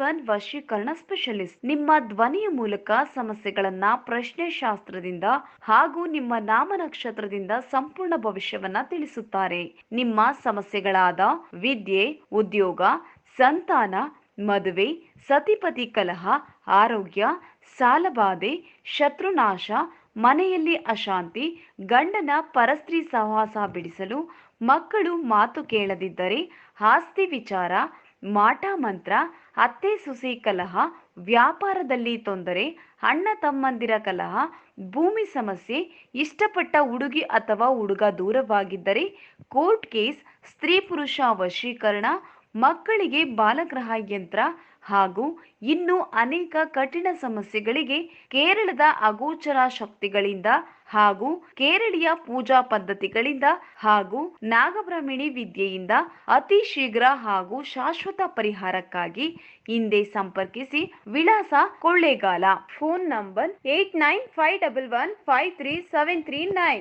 1 ವಶೀಕರಣ ಸ್ಪೆಷಲಿಸ್ಟ್ ನಿಮ್ಮ ಧ್ವನಿಯ ಮೂಲಕ ಸಮಸ್ಯೆಗಳನ್ನ ಪ್ರಶ್ನೆ ಶಾಸ್ತ್ರದಿಂದ ಹಾಗೂ ನಿಮ್ಮ ನಾಮ ನಕ್ಷತ್ರದಿಂದ ಸಂಪೂರ್ಣ ಭವಿಷ್ಯವನ್ನ ತಿಳಿಸುತ್ತಾರೆ. ನಿಮ್ಮ ಸಮಸ್ಯೆಗಳಾದ ವಿದ್ಯೆ, ಉದ್ಯೋಗ, ಸಂತಾನ, ಮದುವೆ, ಸತಿಪತಿ ಕಲಹ, ಆರೋಗ್ಯ, ಸಾಲಬಾಧೆ, ಶತ್ರುನಾಶ, ಮನೆಯಲ್ಲಿ ಅಶಾಂತಿ, ಗಂಡನ ಪರಸ್ತ್ರೀ ಸಹವಾಸ ಬಿಡಿಸಲು, ಮಕ್ಕಳು ಮಾತು ಕೇಳದಿದ್ದರೆ, ಆಸ್ತಿ ವಿಚಾರ, ಮಾಟ ಮಂತ್ರ, ಅತ್ತೆ ಸೊಸೆ ಕಲಹ, ವ್ಯಾಪಾರದಲ್ಲಿ ತೊಂದರೆ, ಅಣ್ಣ ತಮ್ಮಂದಿರ ಕಲಹ, ಭೂಮಿ ಸಮಸ್ಯೆ, ಇಷ್ಟಪಟ್ಟ ಹುಡುಗಿ ಅಥವಾ ಹುಡುಗ ದೂರವಾಗಿದ್ದರೆ, ಕೋರ್ಟ್ ಕೇಸ್, ಸ್ತ್ರೀ ಪುರುಷ ವಶೀಕರಣ, ಮಕ್ಕಳಿಗೆ ಬಾಲಗ್ರಹ ಯಂತ್ರ ಹಾಗೂ ಇನ್ನು ಅನೇಕ ಕಠಿಣ ಸಮಸ್ಯೆಗಳಿಗೆ ಕೇರಳದ ಅಗೋಚರ ಶಕ್ತಿಗಳಿಂದ ಹಾಗೂ ಕೇರಳೀಯ ಪೂಜಾ ಪದ್ಧತಿಗಳಿಂದ ಹಾಗೂ ನಾಗಬ್ರಾಹ್ಮಣಿ ವಿದ್ಯೆಯಿಂದ ಅತಿ ಶೀಘ್ರ ಹಾಗೂ ಶಾಶ್ವತ ಪರಿಹಾರಕ್ಕಾಗಿ ಹಿಂದೆ ಸಂಪರ್ಕಿಸಿ. ವಿಳಾಸ ಕೊಳ್ಳೇಗಾಲ. Phone number 8951153739.